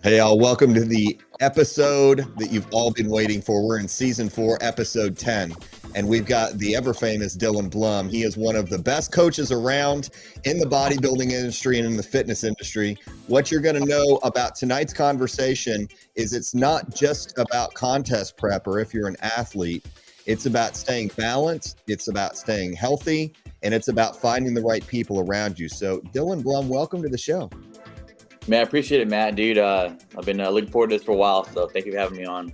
Hey, all, welcome to the episode that you've all been waiting for. We're in season 4, episode 10, and we've got the ever famous Dylan Blum. He is one of the best coaches around in the bodybuilding industry and in the fitness industry. What you're going to know about tonight's conversation is it's not just about contest prep or if you're an athlete. It's about staying balanced, it's about staying healthy, and it's about finding the right people around you. So, Dylan Blum, welcome to the show. Man, I appreciate it, Matt, dude. I've been looking forward to this for a while, so thank you for having me on.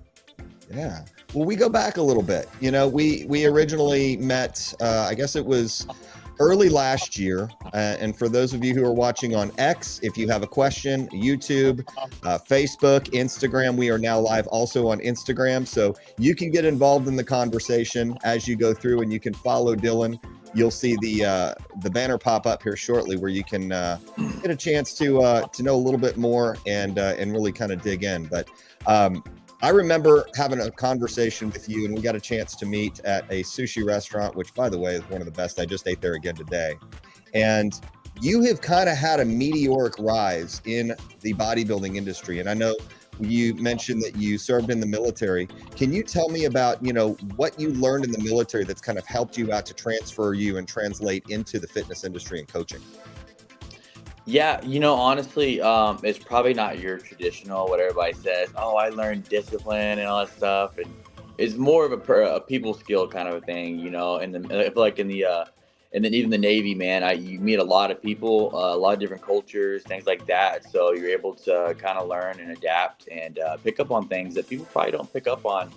Yeah. Well, we go back a little bit. You know, we originally met, I guess it was early last year. And for those of you who are watching on X, if you have a question, YouTube, Facebook, Instagram, we are now live also on Instagram. So you can get involved in the conversation as you go through, and you can follow Dylan. You'll see the banner pop up here shortly where you can get a chance to know a little bit more and really kind of dig in. But I remember having a conversation with you, and we got a chance to meet at a sushi restaurant, which, by the way, is one of the best. I just ate there again today. And you have kind of had a meteoric rise in the bodybuilding industry. And I know you mentioned that you served in the military. Can you tell me about, what you learned in the military that's kind of helped you out to transfer you and translate into the fitness industry and coaching? Yeah, honestly, it's probably not your traditional what everybody says. Oh, I learned discipline and all that stuff, and it's more of a people skill kind of a thing, And I feel like and then even the Navy, man, you meet a lot of people, a lot of different cultures, things like that. So you're able to kind of learn and adapt and pick up on things that people probably don't pick up on.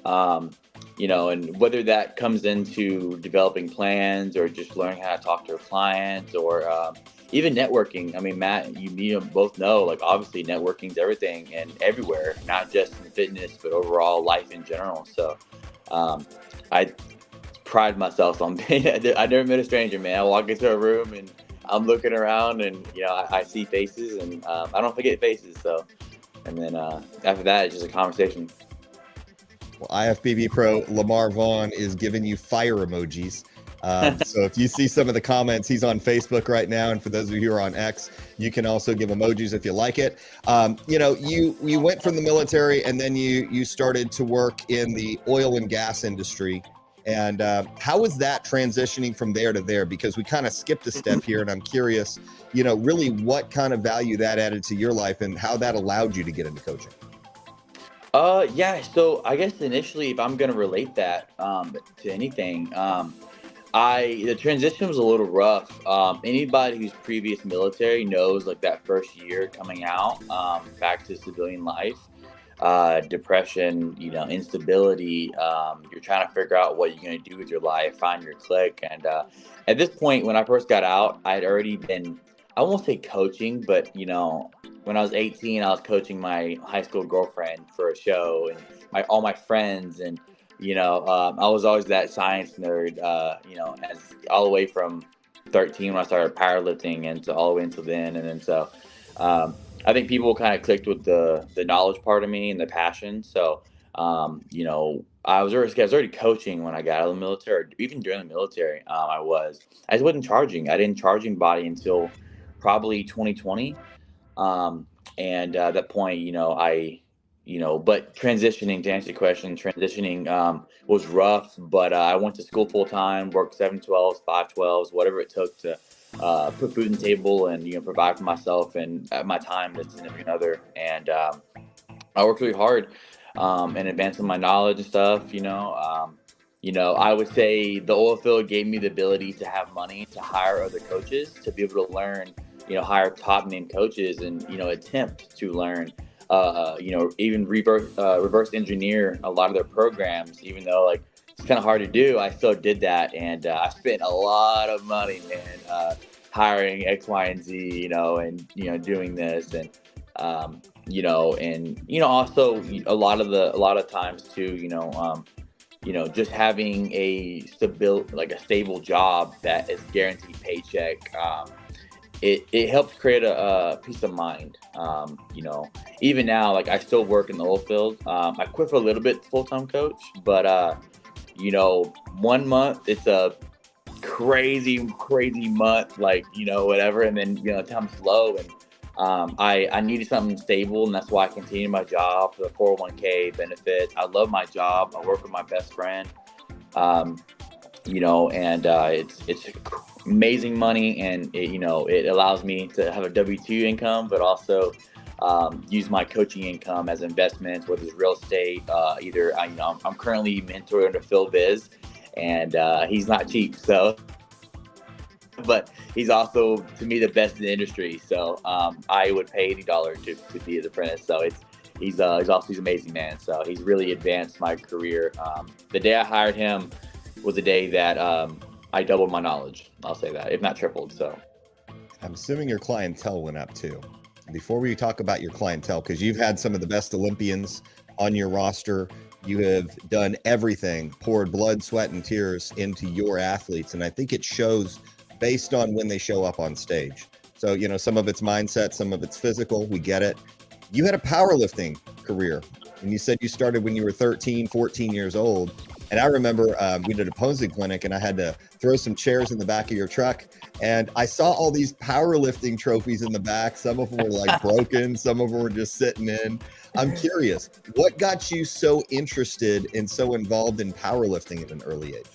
And whether that comes into developing plans or just learning how to talk to your clients or even networking. I mean, Matt, you both know, like, obviously networking is everything and everywhere, not just in fitness, but overall life in general. So I pride myself on being, I've never met a stranger, man. I walk into a room and I'm looking around and, I see faces and I don't forget faces. So, and then after that, it's just a conversation. Well, IFBB Pro Lamar Vaughn is giving you fire emojis. So if you see some of the comments, he's on Facebook right now. And for those of you who are on X, you can also give emojis if you like it. You went from the military and then you started to work in the oil and gas industry. And how was that transitioning from there to there? Because we kind of skipped a step here, and I'm curious, really what kind of value that added to your life and how that allowed you to get into coaching. Yeah. So I guess initially, if I'm going to relate that to anything, the transition was a little rough. Anybody who's previous military knows, like, that first year coming out back to civilian life, depression, instability. You're trying to figure out what you're going to do with your life, find your clique. And at this point, when I first got out, I'd already been, I won't say coaching, but, when I was 18, I was coaching my high school girlfriend for a show and all my friends. And, I was always that science nerd, as all the way from 13 when I started powerlifting and all the way until then. And then so I think people kind of clicked with the knowledge part of me and the passion. So, I was already coaching when I got out of the military, or even during the military. I just wasn't charging. I didn't charge anybody until probably 2020. And at that point, but transitioning, to answer your question, was rough, but I went to school full time, worked 7/12s, 5/12s, whatever it took to put food on the table and, provide for myself and at my time as a significant other. And I worked really hard and advancing my knowledge and stuff. I would say the oil field gave me the ability to have money to hire other coaches, to be able to learn, hire top name coaches and, attempt to learn, even reverse engineer a lot of their programs, even though, like, it's kind of hard to do. I still did that. And I spent a lot of money, man, hiring X, Y, and Z, and, doing this and, also a lot of times too, just having a stable job that is guaranteed paycheck. It helps create a peace of mind. Even now, like, I still work in the oil field. I quit for a little bit full-time coach, but 1 month it's a crazy month, like, whatever. And then, time's slow and I needed something stable, and that's why I continued my job for the 401k benefits. I love my job. I work with my best friend, um, and it's amazing money, and it allows me to have a W-2 income, but also use my coaching income as investments, whether it's real estate. Either I'm currently mentoring under Phil Biz, and he's not cheap, so but he's also to me the best in the industry. So I would pay any dollar to be his apprentice. So he's amazing, man. So he's really advanced my career. The day I hired him was the day that I doubled my knowledge. I'll say that, if not tripled. So I'm assuming your clientele went up too. Before we talk about your clientele, because you've had some of the best Olympians on your roster, you have done everything, poured blood, sweat, and tears into your athletes. And I think it shows based on when they show up on stage. So, some of it's mindset, some of it's physical. We get it. You had a powerlifting career, and you said you started when you were 13, 14 years old. And I remember we did a posing clinic, and I had to throw some chairs in the back of your truck. And I saw all these powerlifting trophies in the back. Some of them were like broken. Some of them were just sitting in. I'm curious, what got you so interested and so involved in powerlifting at an early age?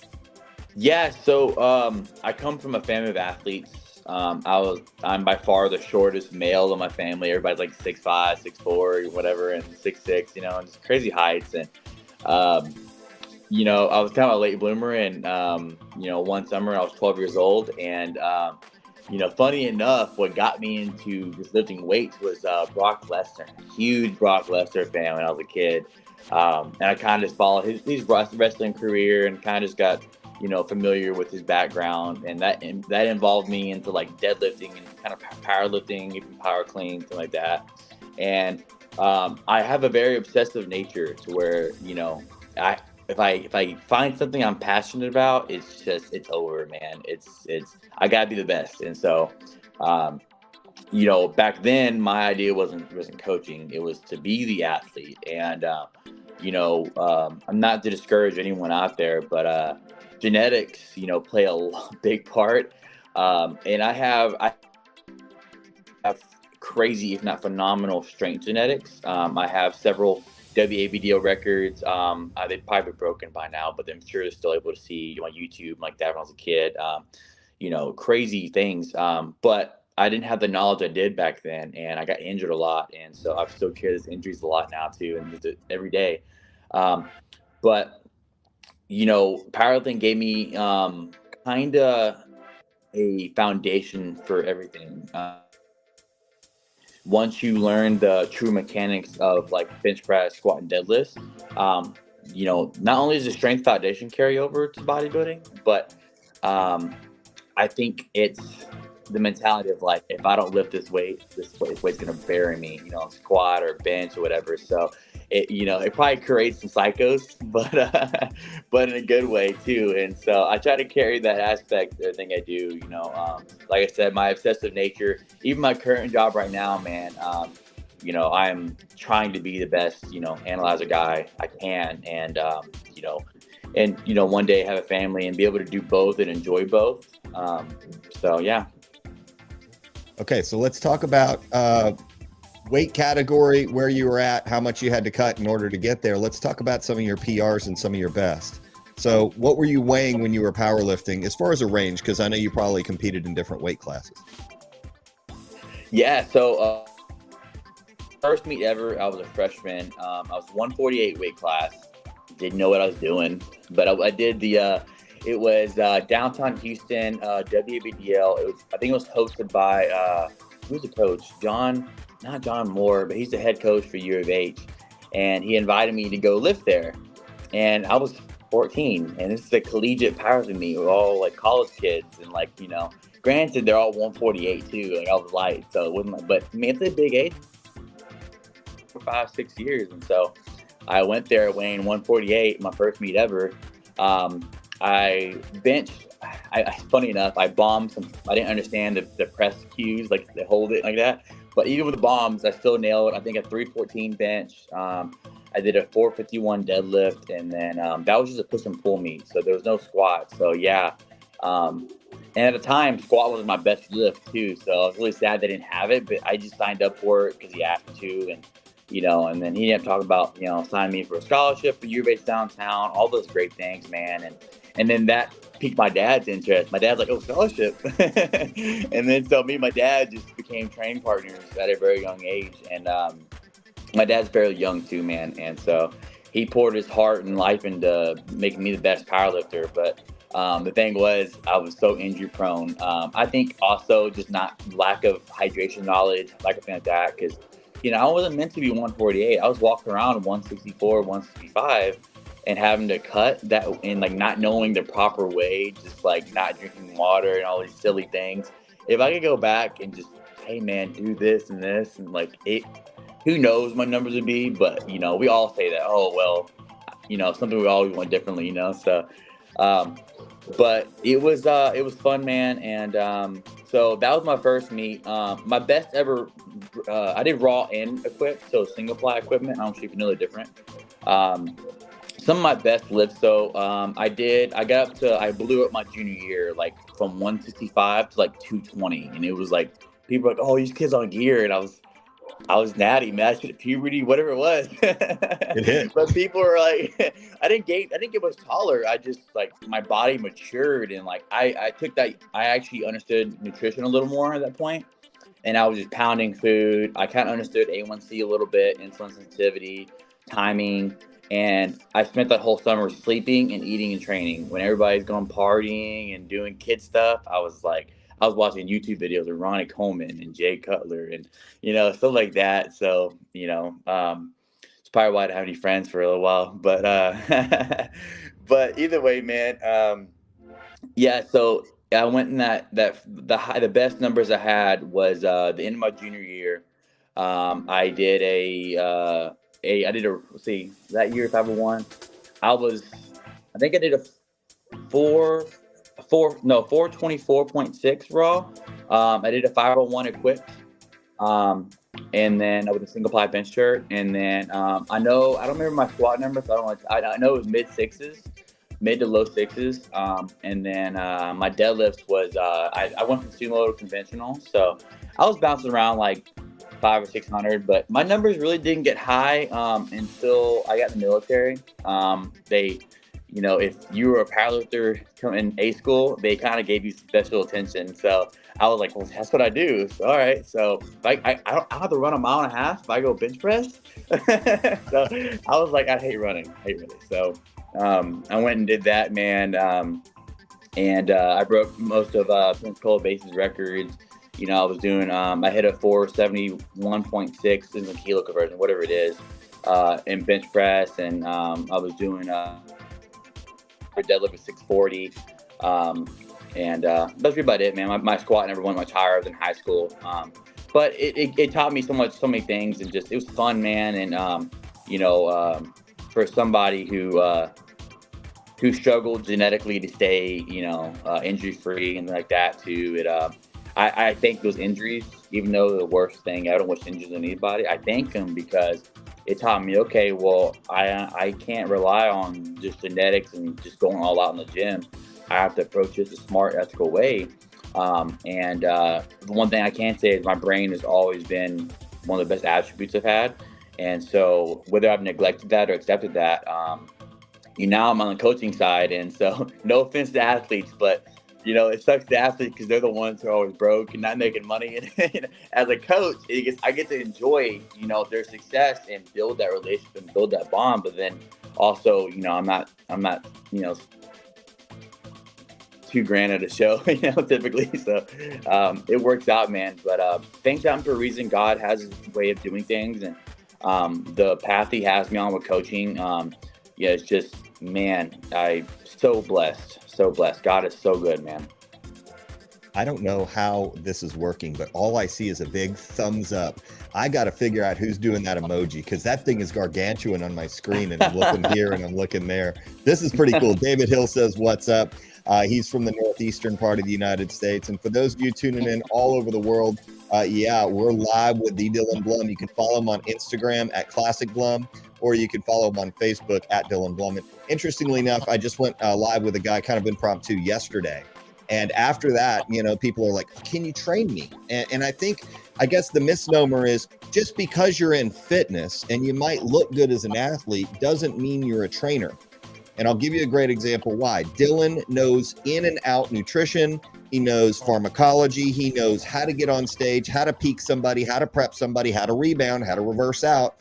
yeah, so I come from a family of athletes. I'm by far the shortest male in my family. Everybody's like 6'5", 6'4", whatever, and 6'6", and just crazy heights. And I was kind of a late bloomer, and one summer I was 12 years old, and funny enough, what got me into just lifting weights was Brock Lesnar. Huge Brock Lesnar fan when I was a kid, and I kind of just followed his wrestling career, and kind of just got familiar with his background, and that involved me into like deadlifting and kind of powerlifting, even power clean, something like that. And I have a very obsessive nature to where if I find something I'm passionate about, it's over, man. It's I gotta be the best. And so back then my idea wasn't coaching, it was to be the athlete. And I'm not to discourage anyone out there, but genetics play a big part. And I have crazy, if not phenomenal, strength genetics. I have several WABDO records. They'd probably be broken by now, but I'm sure they're still able to see on YouTube like that when I was a kid. Crazy things. But I didn't have the knowledge I did back then, and I got injured a lot, and so I've still carried those injuries a lot now too, and just every day. But powerlifting gave me kind of a foundation for everything. Once you learn the true mechanics of like bench press, squat, and deadlifts, not only does the strength foundation carry over to bodybuilding, but I think it's the mentality of like, if I don't lift this weight's gonna bury me, squat or bench or whatever. So it probably creates some psychos, but in a good way too. And so I try to carry that aspect of everything I do. Like I said, my obsessive nature, even my current job right now, man. I'm trying to be the best, analyzer guy I can, and one day have a family and be able to do both and enjoy both. So yeah. Okay, so let's talk about weight category, where you were at, how much you had to cut in order to get there. Let's talk about some of your PRs and some of your best. So what were you weighing when you were powerlifting as far as a range? Because I know you probably competed in different weight classes. Yeah, so first meet ever, I was a freshman. I was 148 weight class. Didn't know what I was doing, but I did the it was downtown Houston, WBDL. I think it was hosted by who's the coach? Not John Moore, but he's the head coach for U of H. And he invited me to go lift there. And I was 14, and this is a collegiate powerlifting meet. We're all like college kids, and granted, they're all 148 too. Like I was light, so it wasn't but I mean, it's a big age for 5-6 years. And so I went there weighing 148, my first meet ever. I benched. Funny enough, I bombed some. I didn't understand the press cues, like they hold it like that. But even with the bombs, I still nailed it. I think a 314 bench. I did a 451 deadlift, and then that was just a push and pull meet, so there was no squat. So yeah, And at the time, squat was my best lift too. So I was really sad they didn't have it, but I just signed up for it because he asked me to, and then he ended up talking about signing me for a scholarship for year-based downtown, all those great things, man. And then that piqued my dad's interest. My dad's like, "Oh, scholarship," and then so me and my dad just became training partners at a very young age. And my dad's fairly young too, man, and so he poured his heart and life into making me the best powerlifter. But the thing was, I was so injury prone. I think also just not lack of hydration knowledge, lack of things like that, because I wasn't meant to be 148. I was walking around 164, 165, and having to cut that, and like not knowing the proper way, just like not drinking water and all these silly things. If I could go back and just, hey man, do this and this, and like it, who knows what my numbers would be, but we all say that, oh well, something we always want differently, so but it was fun, man. And so that was my first meet. My best ever, I did raw and equipped, so single ply equipment. I don't know if you know the different. Some of my best lifts, so I blew up my junior year, like from 165 to like 220, and it was like people were like, oh, these kids on gear, and I was natty, man. I should have puberty, whatever it was. It hit. But people were like, I didn't get much taller. I just like my body matured, and like I took that. I actually understood nutrition a little more at that point, and I was just pounding food. I kind of understood A1C a little bit, insulin sensitivity, timing, and I spent that whole summer sleeping and eating and training. When everybody's going partying and doing kid stuff, I was watching YouTube videos of Ronnie Coleman and Jay Cutler and, stuff like that. So, it's probably why I didn't have any friends for a little while, but, but either way, man. Yeah. So I went in the best numbers I had was, the end of my junior year. I did let's see, that year, 501, I think I did a 424.6 raw. I did a 501 equipped, and then with a single ply bench shirt. And then I don't remember my squat number, so I know it was mid to low sixes. And then my deadlifts was I went from sumo to conventional, so I was bouncing around like 500 or 600, but my numbers really didn't get high until I got in the military. If you were a powerlifter in A school, they kind of gave you special attention. So I was like, well, that's what I do. So, all right. So I don't have to run a mile and a half if I go bench press. So I was like, I hate running. So I went and did that, man. And I broke most of Pensacola Base's records. I was doing, I hit a 471.6 in the kilo conversion, whatever it is, in bench press. And I was doing deadlift was 640. And that's really about it, man. My squat never went much higher than high school. But it taught me so many things, and just, it was fun, man. And, for somebody who struggled genetically to stay, injury free and like that too, I think those injuries, even though they're the worst thing, I don't wish injuries on anybody. I thank them because it taught me, okay, well, I can't rely on just genetics and just going all out in the gym. I have to approach this a smart, ethical way. And the one thing I can say is my brain has always been one of the best attributes I've had. And so whether I've neglected that or accepted that, now I'm on the coaching side. And so no offense to athletes, but it sucks to athletes because they're the ones who are always broke and not making money. And as a coach, I get to enjoy, their success and build that relationship and build that bond. But then also, I'm not, $2,000 at a show, typically. So it works out, man. But things happen for a reason. God has his way of doing things, and the path he has me on with coaching, it's just, man, I'm so blessed. So blessed. God is so good, man. I don't know how this is working, but all I see is a big thumbs up. I got to figure out who's doing that emoji, because that thing is gargantuan on my screen, and I'm looking here and I'm looking there. This is pretty cool. David Hill says, what's up? He's from the northeastern part of the United States. And for those of you tuning in all over the world, we're live with the Dylan Blum. You can follow him on Instagram at Classic Blum, or you can follow him on Facebook at Dylan Blum. And interestingly enough, I just went live with a guy kind of impromptu yesterday. And after that, people are like, can you train me? And I guess the misnomer is just because you're in fitness and you might look good as an athlete doesn't mean you're a trainer. And I'll give you a great example why. Dylan knows in and out nutrition. He knows pharmacology. He knows how to get on stage, how to peak somebody, how to prep somebody, how to rebound, how to reverse out.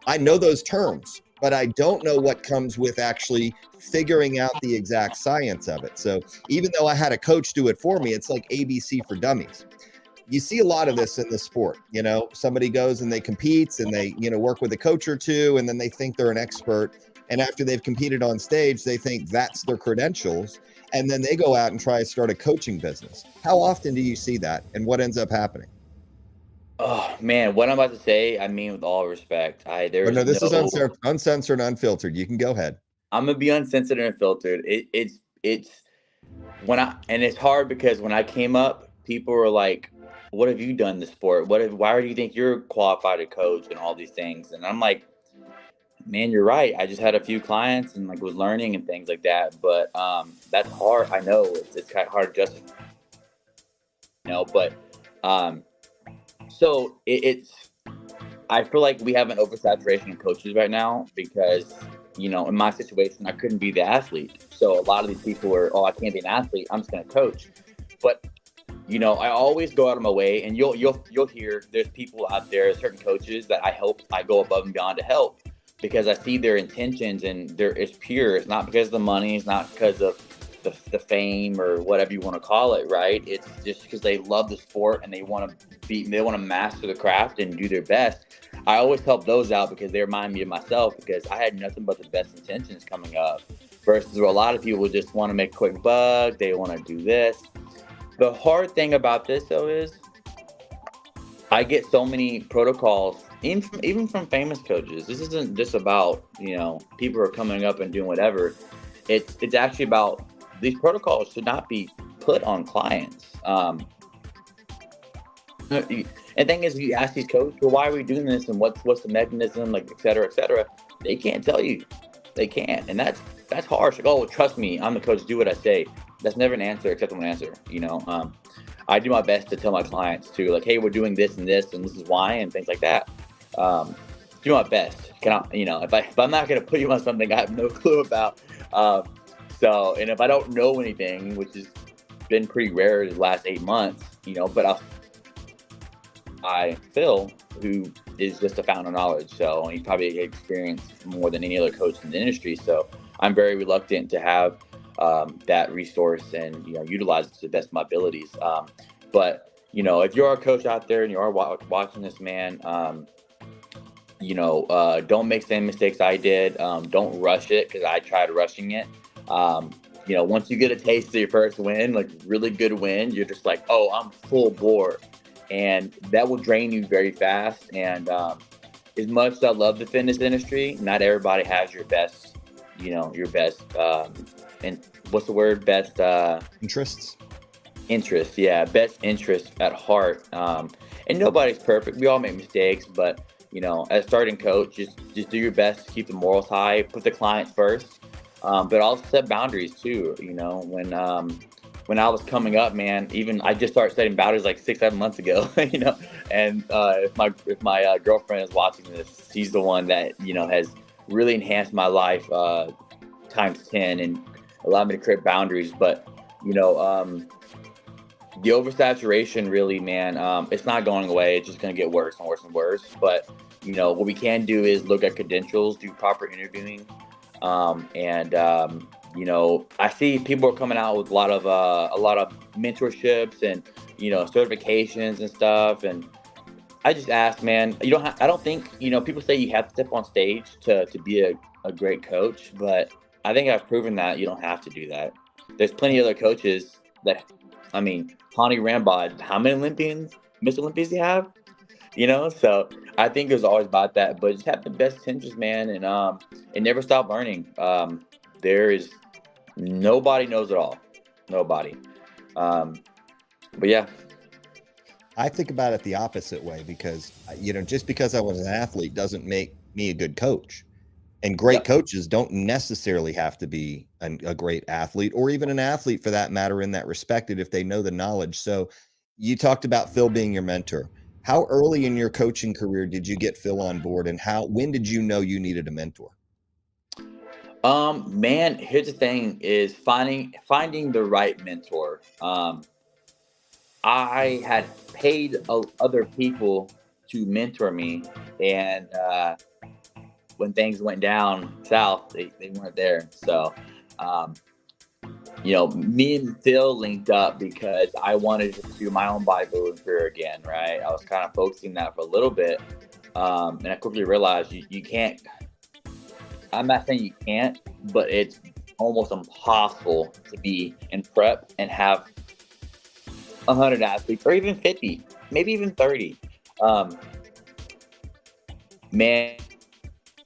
I know those terms, but I don't know what comes with actually figuring out the exact science of it. So even though I had a coach do it for me, it's like ABC for dummies. You see a lot of this in the sport. Somebody goes and they competes and they, work with a coach or two, and then they think they're an expert. And after they've competed on stage, they think that's their credentials. And then they go out and try to start a coaching business. How often do you see that? And what ends up happening? Oh man, what I'm about to say, I mean with all respect. But no, There's this is no. uncensored, unfiltered. You can go ahead. I'm gonna be uncensored and unfiltered. It's when and it's hard because when I came up, people were like, "What have you done in the sport? Why do you think you're qualified to coach and all these things?" And I'm like, "Man, you're right. I just had a few clients and like was learning and things like that. But that's hard. I know it's kind of hard to justify, But um, so it's I feel like we have an oversaturation of coaches right now because, in my situation, I couldn't be the athlete. So a lot of these people are, oh, I can't be an athlete. I'm just going to coach. But, I always go out of my way, and you'll hear there's people out there, certain coaches that I go above and beyond to help because I see their intentions and it's pure. It's not because of the money. It's not because of the fame or whatever you want to call it, right? It's just because they love the sport and they want to master the craft and do their best. I always help those out because they remind me of myself because I had nothing but the best intentions coming up versus a lot of people just want to make a quick buck. They want to do this. The hard thing about this though is I get so many protocols, even from famous coaches. This isn't just about, people are coming up and doing whatever. It's actually about these protocols should not be put on clients. And thing is, you ask these coaches, well, why are we doing this, and what's the mechanism, like et cetera, et cetera. They can't tell you. They can't, and that's harsh. Like, oh, well, trust me, I'm the coach. Do what I say. That's never an answer, acceptable answer. I do my best to tell my clients too, like, hey, we're doing this, and this is why, and things like that. Do my best. Can I, if I'm not going to put you on something I have no clue about. And if I don't know anything, which has been pretty rare the last 8 months, but Phil, who is just a fountain of knowledge. So he's probably experienced more than any other coach in the industry. So I'm very reluctant to have that resource and, utilize it to the best of my abilities. But if you're a coach out there and you are watching this, man, don't make the same mistakes I did. Don't rush it because I tried rushing it. Once you get a taste of your first win, like really good win, you're just like, oh, I'm full bore. And that will drain you very fast. And as much as I love the fitness industry, not everybody has your best, and what's the word? Best interests. Interest, yeah, best interest at heart. And nobody's perfect. We all make mistakes, but as a starting coach, just do your best to keep the morals high, put the client first, but also set boundaries too. When I was coming up, man, even I just started setting boundaries like 6-7 months ago, and if my girlfriend is watching this, she's the one that, has really enhanced my life times 10 and allowed me to create boundaries. But, the oversaturation really, man, it's not going away. It's just going to get worse and worse and worse. But, what we can do is look at credentials, do proper interviewing, I see people are coming out with a lot of mentorships and certifications and stuff. And I just ask, man, I don't think people say you have to step on stage to be a great coach, but I think I've proven that you don't have to do that. There's plenty of other coaches that, Connie Rambod, how many Miss Olympians do you have? So I think it was always about that, but just have the best intentions, man, and never stop learning. There is nobody knows it all. Nobody. But yeah. I think about it the opposite way because, just because I was an athlete doesn't make me a good coach. And great Yep. coaches don't necessarily have to be a great athlete, or even an athlete for that matter, in that respected, if they know the knowledge. So you talked about Phil being your mentor. How early in your coaching career did you get Phil on board, and when did you know you needed a mentor? Man, here's the thing: is finding the right mentor. I had paid other people to mentor me, and when things went down south, they weren't there. So, um, me and Phil linked up because I wanted to do my own bodybuilding career again, right? I was kind of focusing that for a little bit. And I quickly realized you can't, I'm not saying you can't, but it's almost impossible to be in prep and have 100 athletes or even 50, maybe even 30. Um, Man,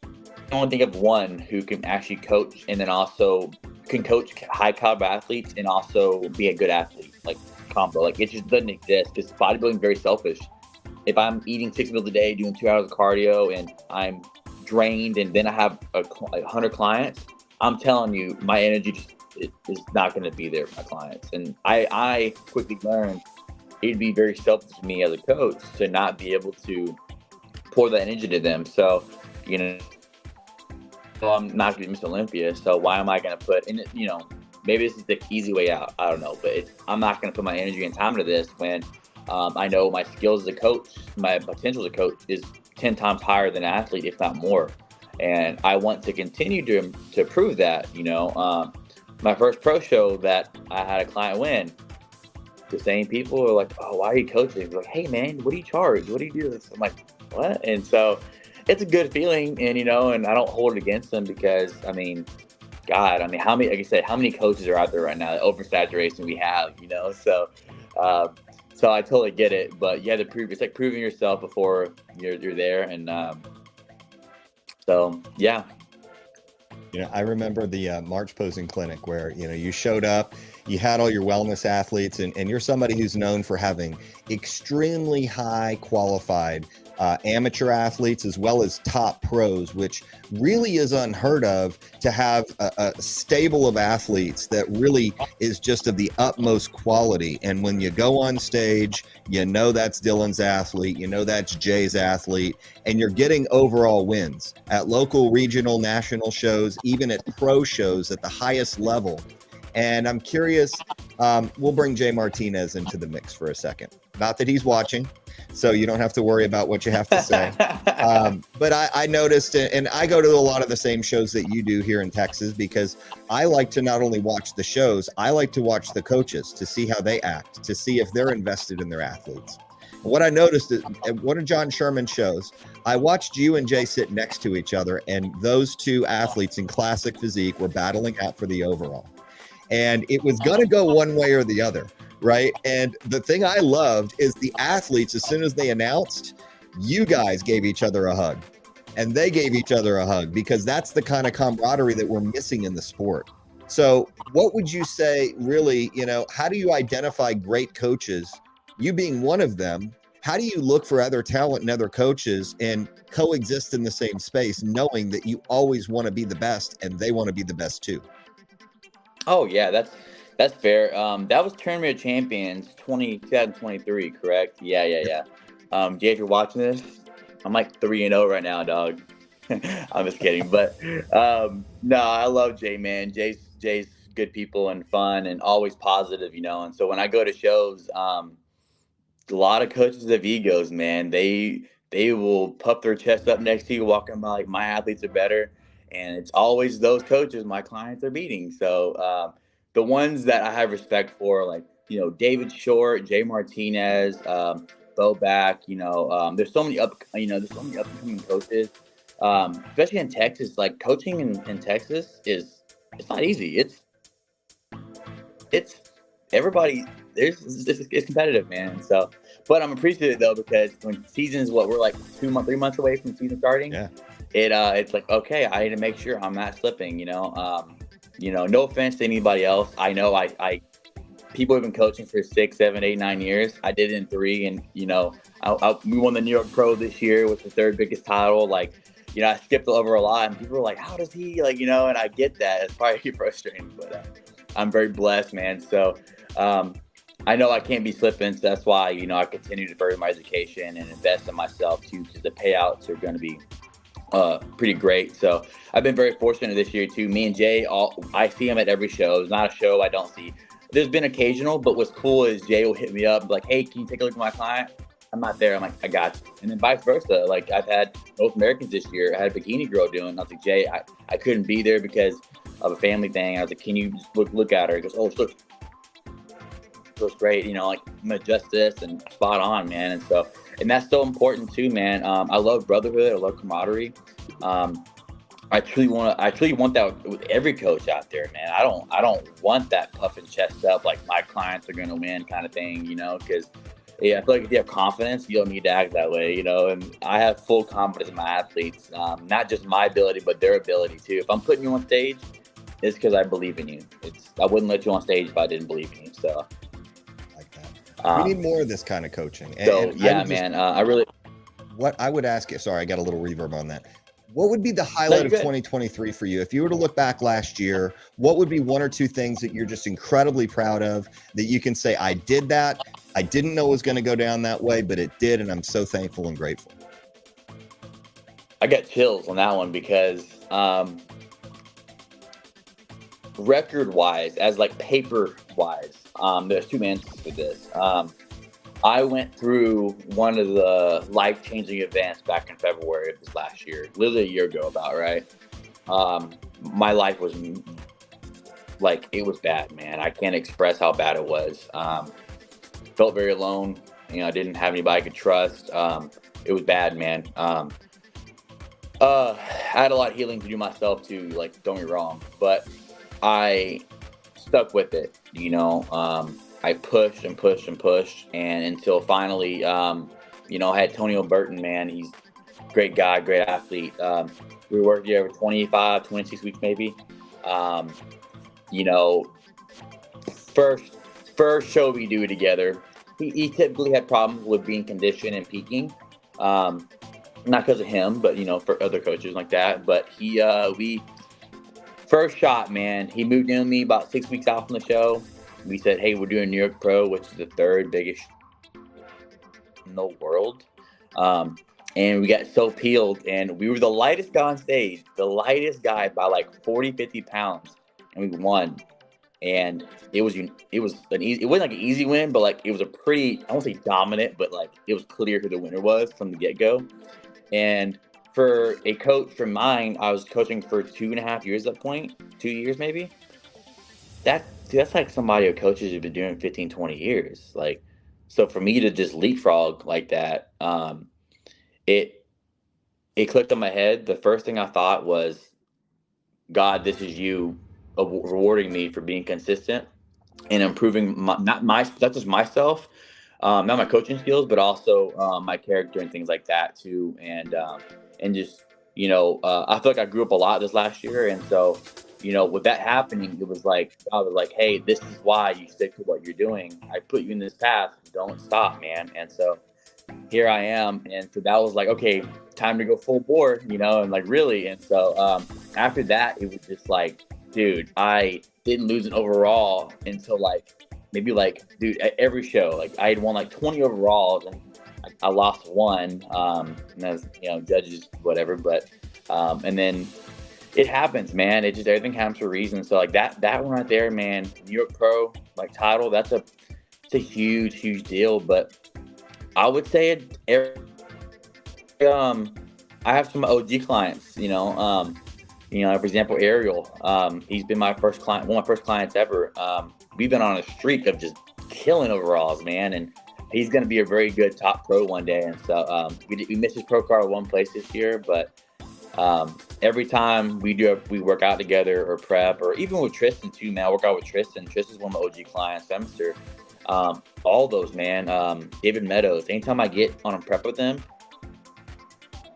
I only think of one who can actually coach and then also can coach high caliber athletes and also be a good athlete, like combo. Like it just doesn't exist because bodybuilding is very selfish. If I'm eating 6 meals a day, doing 2 hours of cardio, and I'm drained, and then I have 100 clients, I'm telling you, my energy just is not going to be there for my clients. And I quickly learned it'd be very selfish of me as a coach to not be able to pour that energy to them. So, you know, well, I'm not going to be Mr. Olympia, so why am I going to put in it? Maybe this is the easy way out. I don't know, but I'm not going to put my energy and time into this when I know my skills as a coach, my potential as a coach is 10 times higher than an athlete, if not more. And I want to continue to prove that. My first pro show that I had a client win, the same people are like, "Oh, why are you coaching?" Like, "Hey, man, what do you charge? What do you do?" I'm like, "What?" And so it's a good feeling, and I don't hold it against them because, God, how many, like I said, how many coaches are out there right now? The oversaturation we have, uh, so I totally get it. But you have to prove, it's like proving yourself before you're there. And so, yeah. I remember the March Posing Clinic where, you showed up, you had all your wellness athletes, and you're somebody who's known for having extremely high qualified amateur athletes as well as top pros, which really is unheard of, to have a stable of athletes that really is just of the utmost quality. And when you go on stage, that's Dylan's athlete, that's Jay's athlete, and you're getting overall wins at local, regional, national shows, even at pro shows at the highest level. And I'm curious, we'll bring Jay Martinez into the mix for a second. Not that he's watching, so you don't have to worry about what you have to say. But I noticed, and I go to a lot of the same shows that you do here in Texas, because I like to not only watch the shows, I like to watch the coaches to see how they act, to see if they're invested in their athletes. And what I noticed is at one of John Sherman's shows, I watched you and Jay sit next to each other, and those two athletes in classic physique were battling out for the overall. And it was going to go one way or the other, right? And the thing I loved is the athletes, as soon as they announced, you guys gave each other a hug, and they gave each other a hug, because that's the kind of camaraderie that we're missing in the sport. So what would you say, really, how do you identify great coaches? You being one of them, how do you look for other talent and other coaches and coexist in the same space, knowing that you always want to be the best and they want to be the best too? Oh yeah, that's fair. That was Tournament of Champions 2023, correct? Yeah. Jay, if you're watching this, I'm like 3-0 right now, dog. I'm just kidding, but no, I love Jay, man. Jay's good people and fun and always positive, And so when I go to shows, a lot of coaches have egos, man. They will puff their chest up next to you, walking by like, my athletes are better, and it's always those coaches my clients are beating. So the ones that I have respect for, like David Short, Jay Martinez, Bo Back. There's so many there's so many up and coming coaches, especially in Texas. Like coaching in Texas it's not easy. It's everybody. It's competitive, man. So, but I'm appreciative though, because when season's we're like 3 months away from season starting. Yeah. It's like, okay, I need to make sure I'm not slipping. No offense to anybody else. I know I people have been coaching for 6, 7, 8, 9 years. I did it in 3, and we won the New York Pro this year with the third biggest title. Like, I skipped over a lot, and people were like, "How does he like?" And I get that. It's probably frustrating, but I'm very blessed, man. So I know I can't be slipping. So that's why I continue to further my education and invest in myself too, because the payouts are going to be pretty great. So I've been very fortunate this year too. Me and Jay, I see him at every show. It's not a show I don't see. There's been occasional, but what's cool is Jay will hit me up and be like, "Hey, can you take a look at my client?" I'm not there. I'm like, "I got you." And then vice versa. Like I've had North Americans this year. I had a bikini girl doing. I was like, "Jay, I couldn't be there because of a family thing." I was like, "Can you just look at her?" He goes, "Oh, she looks great." Like I'm gonna adjust this and spot on, man. And that's so important too, man. I love brotherhood. I love camaraderie. I truly want that with every coach out there, man. I don't want that puffing chest up like my clients are gonna win kind of thing, because I feel like if you have confidence, you don't need to act that way, and I have full confidence in my athletes, not just my ability, but their ability too. If I'm putting you on stage, it's because I believe in you. I wouldn't let you on stage if I didn't believe in you. So like that. We need more of this kind of coaching. Man, I really. What I would ask you, sorry, I got a little reverb on that. What would be the highlight of 2023 for you? If you were to look back last year, what would be one or two things that you're just incredibly proud of that you can say, "I did that. I didn't know it was going to go down that way, but it did, and I'm so thankful and grateful"? I got chills on that one because record-wise, as like paper-wise, there's two answers for this. I went through one of the life-changing events back in February of this last year, literally a year ago about, right? My life was like, it was bad, man. I can't express how bad it was. Felt very alone. I didn't have anybody I could trust. It was bad, man. I had a lot of healing to do myself too, like, don't get me wrong, but I stuck with it, I pushed and pushed and pushed, and until finally, I had Tony Burton, man. He's a great guy, great athlete. We worked together 25, 26 weeks maybe. First show we do together, he typically had problems with being conditioned and peaking. Not because of him, but, for other coaches like that. But we first shot, man, he moved in with me about 6 weeks out from the show. We said, "Hey, we're doing New York Pro, which is the third biggest in the world." And we got so peeled, and we were the lightest guy on stage, the lightest guy by like 40, 50 pounds. And we won. And it wasn't like an easy win, but like it was a pretty, I won't say dominant, but like it was clear who the winner was from the get-go. And for a coach from mine, I was coaching for 2.5 years at that point, 2 years maybe. That's like somebody who coaches who've been doing 15, 20 years. Like, so for me to just leapfrog like that, it clicked on my head. The first thing I thought was, "God, this is you rewarding me for being consistent and improving not just myself, not my coaching skills, but also my character and things like that too." And just, I feel like I grew up a lot this last year. And so, with that happening, it was like, I was like, "Hey, this is why you stick to what you're doing. I put you in this path. Don't stop, man." And so here I am. And so that was like, okay, time to go full bore, and like really. And so after that, it was just like, dude, I didn't lose an overall until maybe dude, at every show, like I had won like 20 overalls and I lost one. And that's, judges, whatever. But, and then it happens, man. It just, everything happens for a reason. So like that one right there, man, New York Pro, like title, it's a huge, huge deal. But I would say I have some OG clients, for example, Ariel, he's been my first client, one of my first clients ever. We've been on a streak of just killing overalls, man. And he's going to be a very good top pro one day. And so we missed his pro card one place this year, but every time we work out together or prep, or even with Tristan too, man, I work out with Tristan. Tristan's one of my OG clients, Femster. All those, man. David Meadows, anytime I get on a prep with them,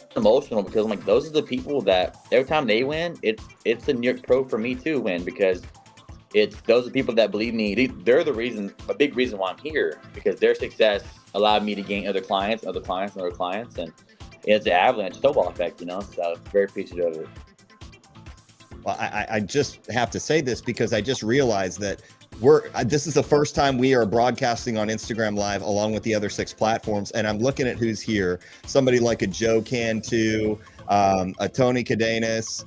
it's emotional because I'm like, those are the people that every time they win, it's a New York Pro for me to win, because those are people that believe me. They're a big reason why I'm here, because their success allowed me to gain other clients. And it's an avalanche snowball effect, so very appreciative of it. Well, I just have to say this because I just realized that this is the first time we are broadcasting on Instagram Live along with the other 6 platforms, and I'm looking at who's here. Somebody like a Joe Cantu, a Tony Cadenas.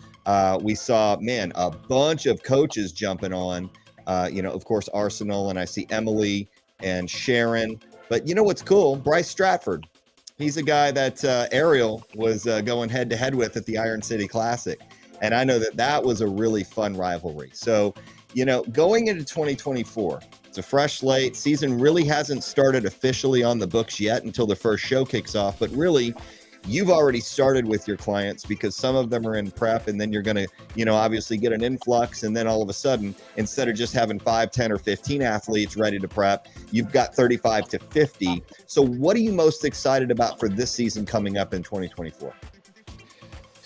We saw, a bunch of coaches jumping on. Of course, Arsenal, and I see Emily and Sharon. But you know what's cool? Bryce Stratford. He's a guy that Ariel was going head-to-head with at the Iron City Classic. And I know that was a really fun rivalry. So, going into 2024, it's a fresh slate. Season really hasn't started officially on the books yet until the first show kicks off. But really, you've already started with your clients because some of them are in prep, and then you're going to, obviously get an influx. And then all of a sudden, instead of just having 5, 10, or 15 athletes ready to prep, you've got 35 to 50. So what are you most excited about for this season coming up in 2024?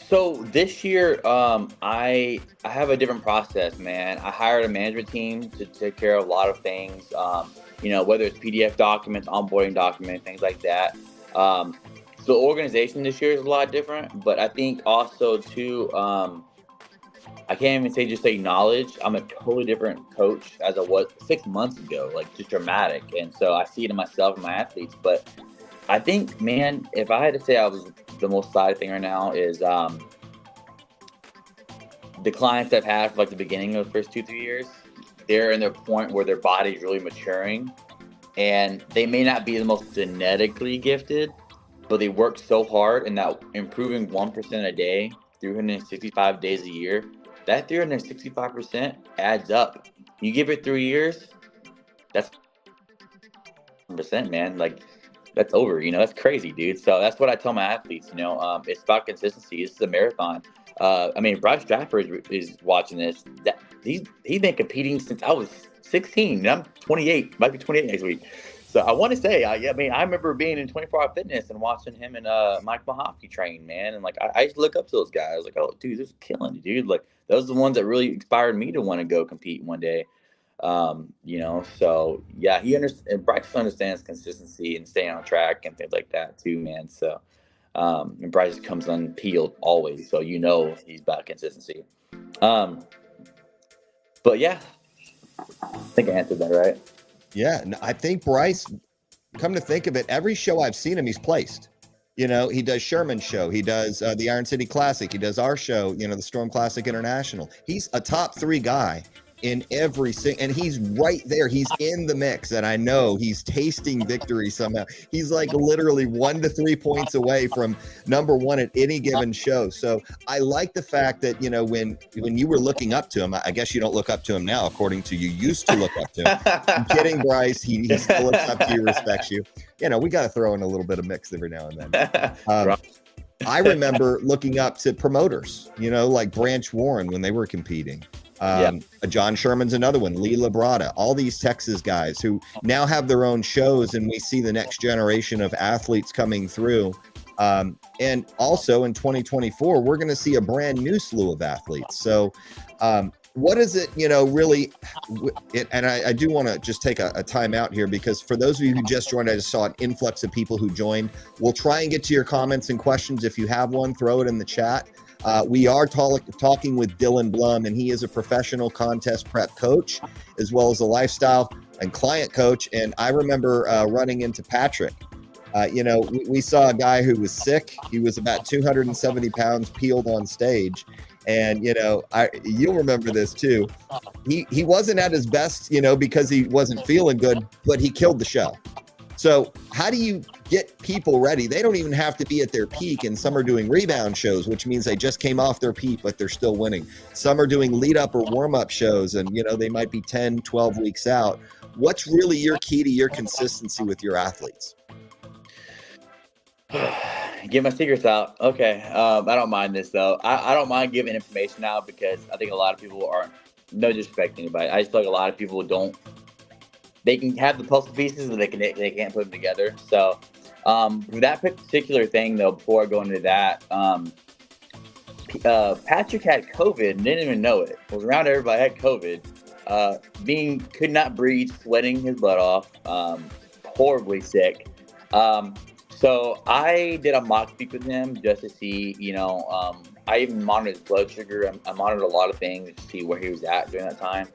So this year, I have a different process, man. I hired a management team to take care of a lot of things, whether it's PDF documents, onboarding documents, things like that. The organization this year is a lot different, but I think also too, I can't even say knowledge. I'm a totally different coach as I was 6 months ago, like just dramatic. And so I see it in myself and my athletes. But I think, man, if I had to say I was the most excited thing right now is the clients I've had for like the beginning of the first 2-3 years, they're in their point where their body's really maturing, and they may not be the most genetically gifted, but they work so hard, and that improving 1% a day, 365 days a year, that 365% adds up. You give it 3 years, that's 1%, man. Like, that's over, that's crazy, dude. So that's what I tell my athletes, it's about consistency. This is a marathon. Bryce Stratford is watching this. He's been competing since I was 16. And I'm 28, might be 28 next week. So I want to say, I remember being in 24-hour fitness and watching him and Mike Mahaffey train, man. And like, I used to look up to those guys. I was like, oh, dude, this is killing it, dude. Like, those are the ones that really inspired me to want to go compete one day. So yeah, Bryce understands consistency and staying on track and things like that too, man. So, and Bryce comes unpeeled always. So, he's about consistency. But yeah, I think I answered that right. Yeah, I think Bryce, come to think of it, every show I've seen him, he's placed. He does Sherman's show. He does the Iron City Classic. He does our show, the Storm Classic International. He's a top 3 guy in every and he's right there. He's in the mix, and I know he's tasting victory somehow. He's like literally 1 to 3 points away from number 1 at any given show. So I like the fact that, when you were looking up to him, I guess you don't look up to him now, according to you used to look up to him. I'm kidding, Bryce. He still looks up to you, respects you. We got to throw in a little bit of mix every now and then. I remember looking up to promoters, like Branch Warren when they were competing. John Sherman's another one, Lee Labrada, all these Texas guys who now have their own shows, and we see the next generation of athletes coming through. And also in 2024, we're going to see a brand new slew of athletes. So what is it, really, and I do want to just take a time out here, because for those of you who just joined, I just saw an influx of people who joined. We'll try and get to your comments and questions. If you have one, throw it in the chat. We are talking with Dylan Blum, and he is a professional contest prep coach, as well as a lifestyle and client coach. And I remember running into Patrick. We saw a guy who was sick. He was about 270 pounds peeled on stage. And, you'll remember this too. He wasn't at his best, because he wasn't feeling good, but he killed the show. So how do you get people ready? They don't even have to be at their peak, and some are doing rebound shows, which means they just came off their peak, but they're still winning. Some are doing lead up or warm up shows, and, they might be 10, 12 weeks out. What's really your key to your consistency with your athletes? Get my secrets out. Okay. I don't mind this though. I don't mind giving information out, because I think a lot of people aren't, no disrespect to anybody, I just feel like a lot of people they can have the puzzle pieces, but they can't put them together. So for that particular thing though, before I go into that, Patrick had COVID and didn't even know it. Was around everybody, had COVID. Could not breathe, sweating his butt off, horribly sick. So I did a mock speak with him just to see, I even monitored his blood sugar. I monitored a lot of things to see where he was at during that time.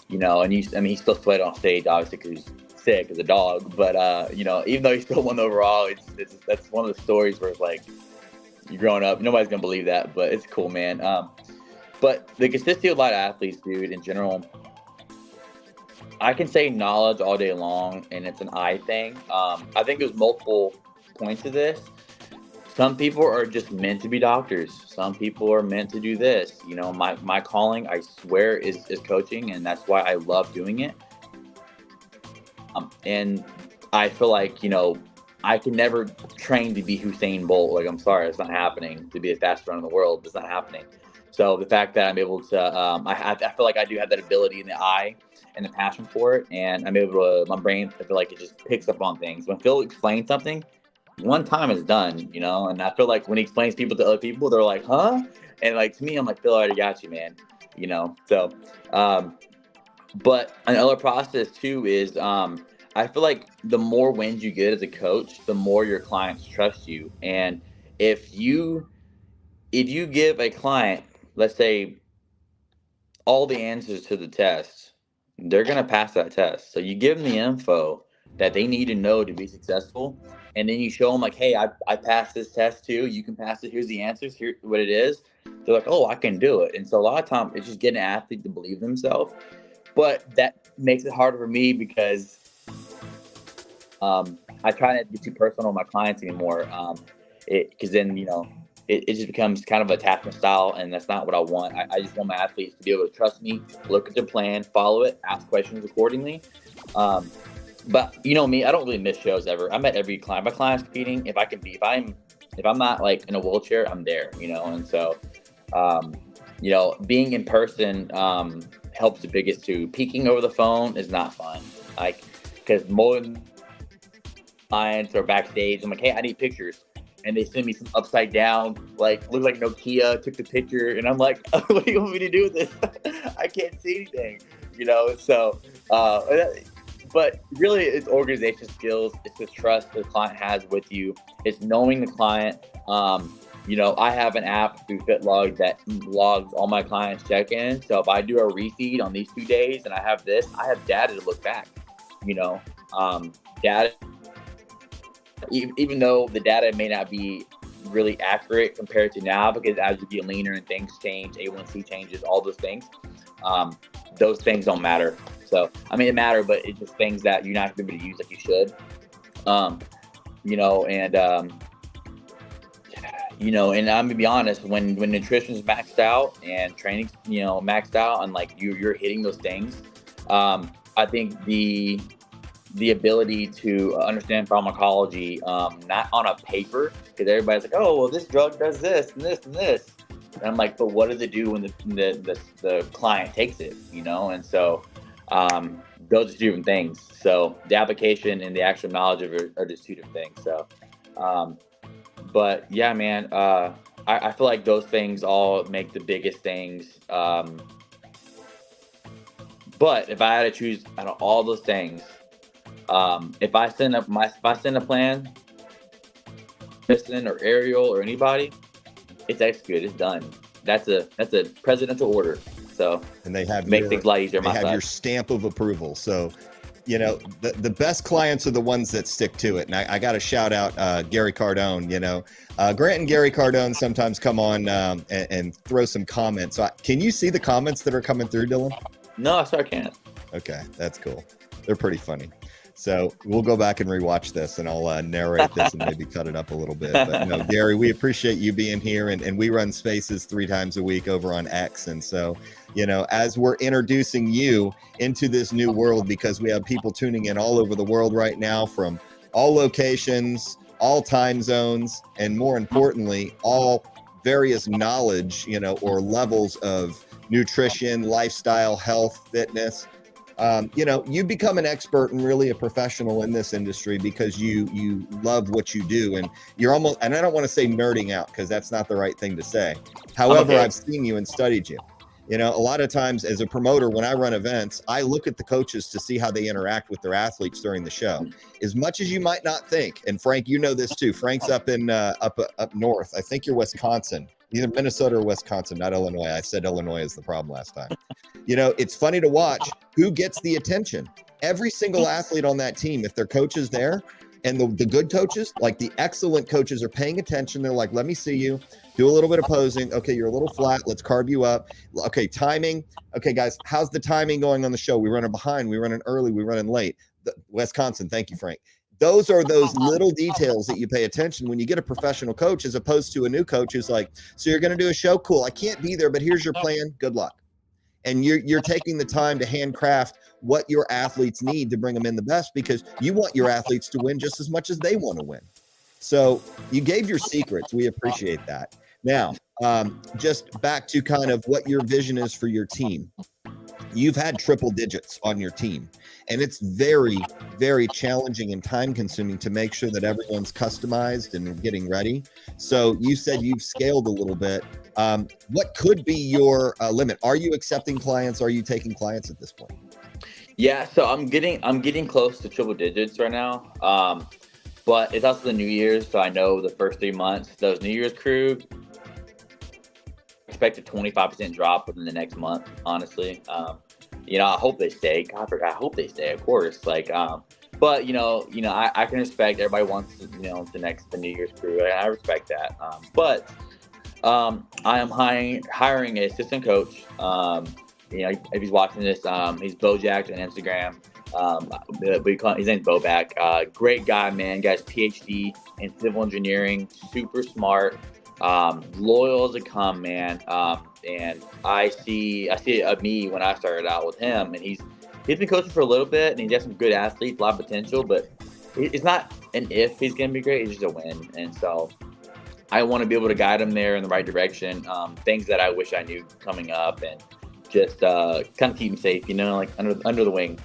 And he still sweated on stage, obviously, because he's sick as a dog. But, even though he still won overall, that's one of the stories where it's like, you're growing up, nobody's going to believe that, but it's cool, man. But the consistency of a lot of athletes, dude, in general, I can say knowledge all day long, and it's an eye thing. I think there's multiple points to this. Some people are just meant to be doctors. Some people are meant to do this. My calling, I swear, is coaching, and that's why I love doing it. And I feel like, I can never train to be Usain Bolt. Like, I'm sorry, it's not happening. To be the fastest runner in the world, it's not happening. So the fact that I'm able to, I feel like I do have that ability in the eye and the passion for it, and I'm able to, my brain, I feel like it just picks up on things. When Phil explains something, one time it's done, and I feel like when he explains people to other people, they're like, huh? And like, to me, I'm like, Phil, I already got you, man, so, but another process too is, I feel like the more wins you get as a coach, the more your clients trust you. And if you give a client, let's say, all the answers to the test, they're going to pass that test. So you give them the info that they need to know to be successful. And then you show them like, hey, I passed this test too. You can pass it. Here's the answers. Here's what it is. They're like, oh, I can do it. And so a lot of times it's just getting an athlete to believe themselves. But that makes it harder for me because I try not to be too personal with my clients anymore. Because then, it just becomes kind of attachment style, and that's not what I want. I just want my athletes to be able to trust me, look at their plan, follow it, ask questions accordingly. But me, I don't really miss shows ever. I'm at every client. My client's competing. If I'm not like in a wheelchair, I'm there. And so, being in person helps the biggest too. Peeking over the phone is not fun. Like, because more clients are backstage, I'm like, hey, I need pictures. And they send me some upside down, like, look like Nokia took the picture. And I'm like, oh, what do you want me to do with this? I can't see anything, So, but really it's organization skills. It's the trust the client has with you. It's knowing the client. I have an app through FitLog that logs all my clients' check-ins. So if I do a refeed on these 2 days and I have this, I have data to look back, data. Even though the data may not be really accurate compared to now, because as you get leaner and things change, A1C changes, all those things don't matter. So, it matter, but it's just things that you're not going to be able to use like you should. And I'm gonna be honest, when nutrition is maxed out and training, maxed out, and like you're hitting those things, I think the ability to understand pharmacology, not on a paper, because everybody's like, oh, well, this drug does this and this and this. And I'm like, but what does it do when the client takes it, And so those are two different things. So the application and the actual knowledge of it are just two different things. So, but yeah, man, I feel like those things all make the biggest things. But if I had to choose out of all those things, if I send a plan, Kristen or Ariel or anybody, it's executed, it's done. That's a presidential order. So, and they have make things a lot easier. They have your stamp of approval. So, the best clients are the ones that stick to it. And I got to shout out Gary Cardone. Grant and Gary Cardone sometimes come on and throw some comments. So can you see the comments that are coming through, Dylan? No, I sure can't. Okay, that's cool. They're pretty funny. So we'll go back and rewatch this, and I'll narrate this and maybe cut it up a little bit. But no, Gary, we appreciate you being here, and we run spaces 3 times a week over on X. And so, as we're introducing you into this new world, because we have people tuning in all over the world right now from all locations, all time zones, and more importantly, all various knowledge, or levels of nutrition, lifestyle, health, fitness. You become an expert and really a professional in this industry because you love what you do, and you're almost, and I don't want to say nerding out because that's not the right thing to say. However, I've seen you and studied you. You know, a lot of times as a promoter, when I run events, I look at the coaches to see how they interact with their athletes during the show. As much as you might not think, and Frank, you know this too. Frank's up in up north. I think you're Wisconsin, either Minnesota or Wisconsin, not Illinois. I said Illinois is the problem last time. You know, it's funny to watch who gets the attention. Every single athlete on that team, if their coach is there, and the good coaches, like the excellent coaches, are paying attention. They're like, let me see you. Do a little bit of posing. Okay, you're a little flat. Let's carve you up. Okay, timing. Okay, guys, how's the timing going on the show? We running behind. We running early. We running late. Wisconsin. Thank you, Frank. Those are those little details that you pay attention when you get a professional coach, as opposed to a new coach who's like, so you're going to do a show? Cool. I can't be there, but here's your plan. Good luck. And you're taking the time to handcraft what your athletes need to bring them in the best, because you want your athletes to win just as much as they want to win. So you gave your secrets. We appreciate that. Now, just back to kind of what your vision is for your team. You've had triple digits on your team, and it's very, very challenging and time consuming to make sure that everyone's customized and getting ready. So you said you've scaled a little bit. What could be your limit? Are you accepting clients? Are you taking clients at this point? Yeah, so I'm getting close to triple digits right now. But it's also the New Year's, so I know the first 3 months, those New Year's crew expect a 25% drop within the next month, honestly. You know, I hope they stay. God, I hope they stay, of course. Like, but I can respect everybody wants, the New Year's crew. I respect that. But I am hiring an assistant coach. If he's watching this, he's Bojack on Instagram. His name's Boback. Great guy, man. Guy's PhD in civil engineering, super smart, loyal as a come, man. And I see me when I started out with him, and he's been coaching for a little bit, and he's got some good athletes, a lot of potential, but it's not an if he's going to be great, it's just a win. And so I want to be able to guide him there in the right direction. Things that I wish I knew coming up, and just kind of keep him safe, like under the wing,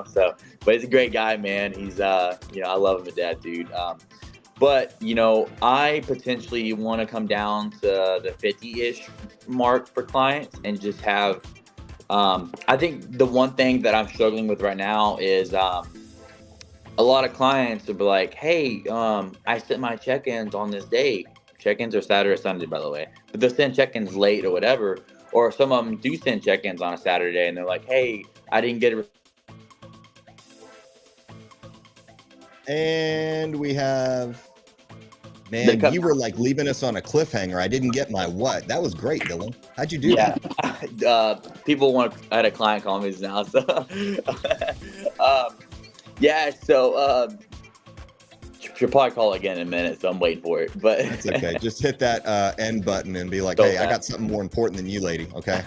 So, but he's a great guy, man. He's, I love him to death, dude. But, I potentially want to come down to the 50-ish mark for clients and just have, I think the one thing that I'm struggling with right now is a lot of clients will be like, hey, I sent my check-ins on this date. Check-ins are Saturday or Sunday, by the way. But they'll send check-ins late or whatever. Or some of them do send check-ins on a Saturday, and they're like, hey, I didn't get it. And we have, man, you were like leaving us on a cliffhanger. I didn't get my what. That was great, Dylan. How'd you do that? I had a client call me now. So, she'll probably call again in a minute, so I'm waiting for it. But that's okay. Just hit that end button and be like, hey, I got something more important than you, lady. Okay.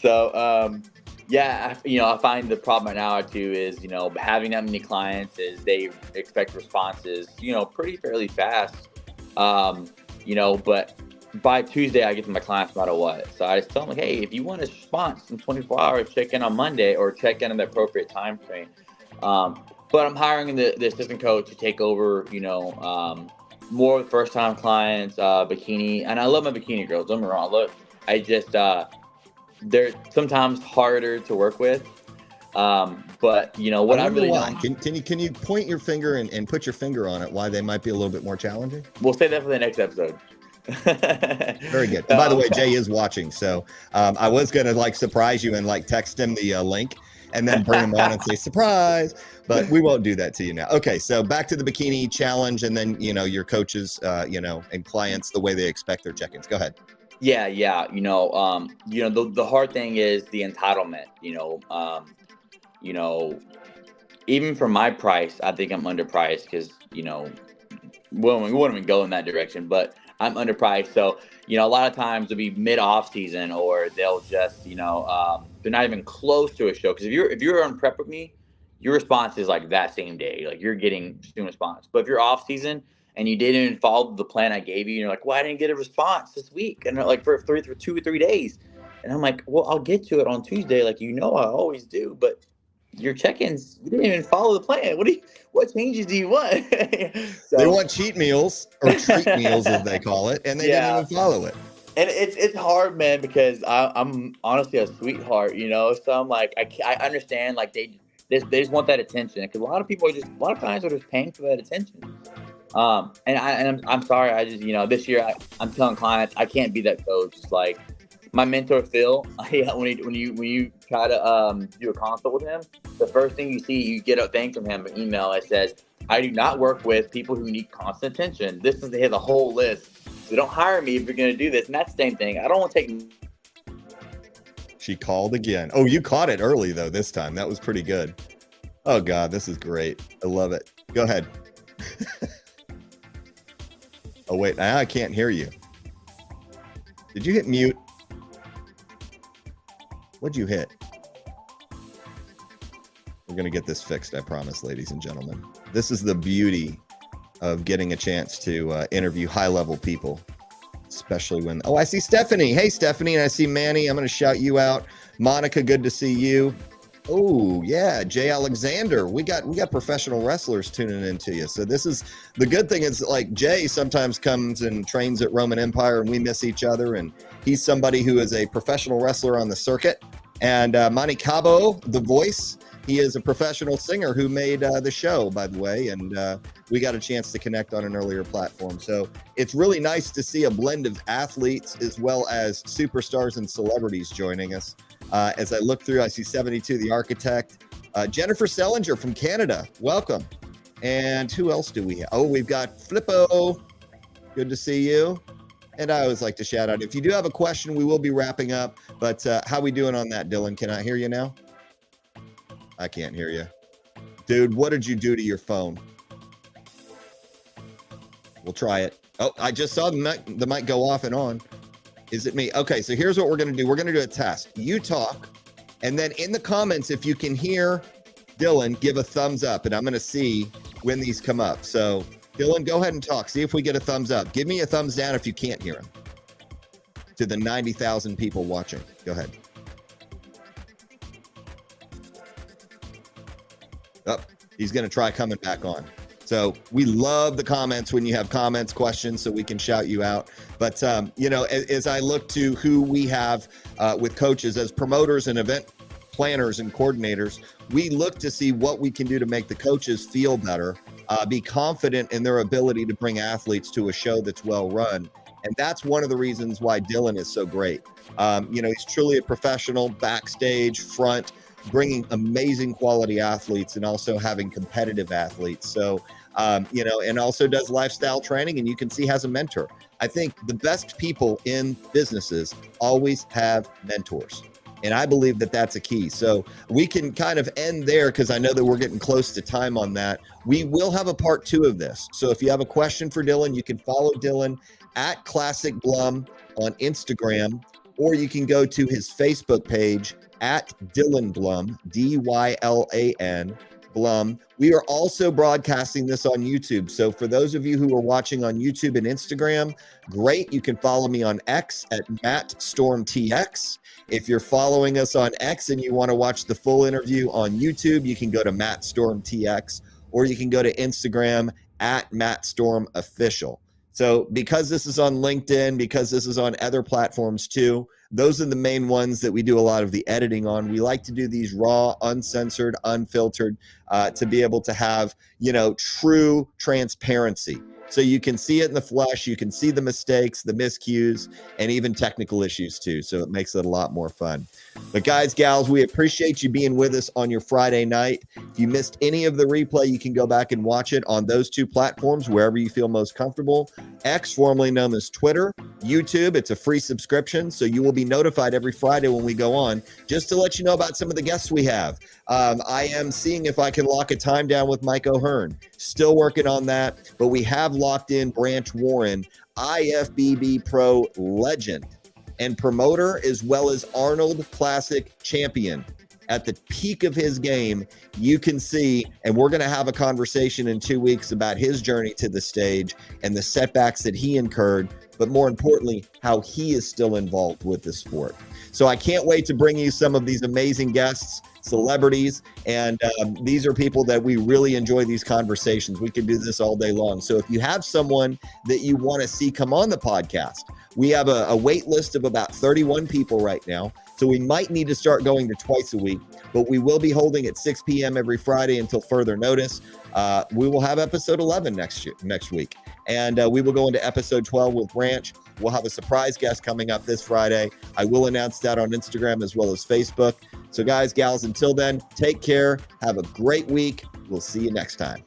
So, I find the problem right now too is, having that many clients is they expect responses, fairly fast. But by Tuesday I get to my clients no matter what. So I just tell them, hey, if you want a response in 24 hours, check in on Monday or check in the appropriate time frame. But I'm hiring the assistant coach to take over, more of the first-time clients, bikini. And I love my bikini girls, don't get me wrong. Look, I just, they're sometimes harder to work with. But, what I really know. Can you point your finger and put your finger on it, why they might be a little bit more challenging? We'll save that for the next episode. Very good. And by the way, Jay is watching. So I was going to surprise you and text him the link and then bring him on and say, surprise. But we won't do that to you now. Okay, so back to the bikini challenge, and then, your coaches, and clients, the way they expect their check-ins. Go ahead. Yeah. The hard thing is the entitlement, even for my price, I think I'm underpriced because, we wouldn't even go in that direction, but I'm underpriced. So, a lot of times it'll be mid-off season, or they'll just, they're not even close to a show. Because if you're on prep with me, your response is that same day. You're getting student response. But if you're off season and you didn't even follow the plan I gave you, you're like, well, I didn't get a response this week. And for 2 or 3 days. And I'm like, well, I'll get to it on Tuesday. I always do. But your check-ins, you didn't even follow the plan. What changes do you want? So, they want cheat meals, or treat meals as they call it, and they didn't even follow it. And it's hard, man, because I'm honestly a sweetheart, you know. So I'm like, I understand, like they just want that attention, because a lot of people are just, a lot of clients are just paying for that attention. I'm sorry, I just, you know, this year I'm telling clients I can't be that coach. It's like my mentor Phil, when you try to do a consult with him, the first thing you see, you get a thing from him, an email that says, I do not work with people who need constant attention. This is, he has a whole list. So don't hire me if you're going to do this. And that's the same thing. I don't want to take. She called again. Oh, you caught it early though this time. That was pretty good. Oh God, this is great. I love it. Go ahead. Oh wait, now I can't hear you. Did you hit mute? What'd you hit? We're going to get this fixed, I promise, ladies and gentlemen. This is the beauty of getting a chance to interview high-level people, especially when... Oh, I see Stephanie. Hey, Stephanie, and I see Manny. I'm going to shout you out. Monica, good to see you. Oh, yeah, Jay Alexander. We got professional wrestlers tuning into you. So this is... The good thing is, like, Jay sometimes comes and trains at Roman Empire, and we miss each other, and he's somebody who is a professional wrestler on the circuit. And Manny Cabo, the voice... He is a professional singer who made the show, by the way, and we got a chance to connect on an earlier platform. So it's really nice to see a blend of athletes as well as superstars and celebrities joining us. As I look through, I see 72, the architect. Jennifer Sellinger from Canada, welcome. And who else do we have? Oh, we've got Flippo. Good to see you. And I always like to shout out, if you do have a question, we will be wrapping up. But how we doing on that, Dylan? Can I hear you now? I can't hear you. Dude, what did you do to your phone? We'll try it. Oh, I just saw the mic go off and on. Is it me? Okay, so here's what we're going to do. We're going to do a test. You talk, and then in the comments, if you can hear Dylan, give a thumbs up, and I'm going to see when these come up. So, Dylan, go ahead and talk. See if we get a thumbs up. Give me a thumbs down if you can't hear him. To the 90,000 people watching. Go ahead. Oh, he's going to try coming back on. So we love the comments when you have comments, questions, so we can shout you out. But, you know, as I look to who we have with coaches as promoters and event planners and coordinators, we look to see what we can do to make the coaches feel better, be confident in their ability to bring athletes to a show that's well run. And that's one of the reasons why Dylan is so great. You know, he's truly a professional, backstage, front, bringing amazing quality athletes and also having competitive athletes. So, you know, and also does lifestyle training, and you can see has a mentor. I think the best people in businesses always have mentors. And I believe that that's a key. So we can kind of end there because I know that we're getting close to time on that. We will have a part 2 of this. So if you have a question for Dylan, you can follow Dylan at Classic Blum on Instagram, or you can go to his Facebook page at Dylan Blum, D-Y-L-A-N, Blum. We are also broadcasting this on YouTube. So for those of you who are watching on YouTube and Instagram, great. You can follow me on X at MattStormTX. If you're following us on X and you want to watch the full interview on YouTube, you can go to MattStormTX, or you can go to Instagram at MattStormOfficial. So because this is on LinkedIn, because this is on other platforms too, those are the main ones that we do a lot of the editing on. We like to do these raw, uncensored, unfiltered, to be able to have, you know, true transparency. So you can see it in the flesh, you can see the mistakes, the miscues, and even technical issues too. So it makes it a lot more fun. But guys, gals, we appreciate you being with us on your Friday night. If you missed any of the replay, you can go back and watch it on those 2 platforms, wherever you feel most comfortable. X, formerly known as Twitter, YouTube, it's a free subscription, so you will be notified every Friday when we go on. Just to let you know about some of the guests we have. I am seeing if I can lock a time down with Mike O'Hearn. Still working on that, but we have locked in Branch Warren, IFBB Pro legend and promoter, as well as Arnold Classic champion. At the peak of his game, you can see, and we're going to have a conversation in 2 weeks about his journey to the stage and the setbacks that he incurred, but more importantly, how he is still involved with the sport. So I can't wait to bring you some of these amazing guests, celebrities, and these are people that we really enjoy these conversations. We can do this all day long. So if you have someone that you want to see come on the podcast, We have a wait list of about 31 people right now. So we might need to start going to twice a week, but we will be holding at 6 p.m. every Friday until further notice. We will have episode 11 next week. And we will go into episode 12 with Branch. We'll have a surprise guest coming up this Friday. I will announce that on Instagram as well as Facebook. So guys, gals, until then, take care. Have a great week. We'll see you next time.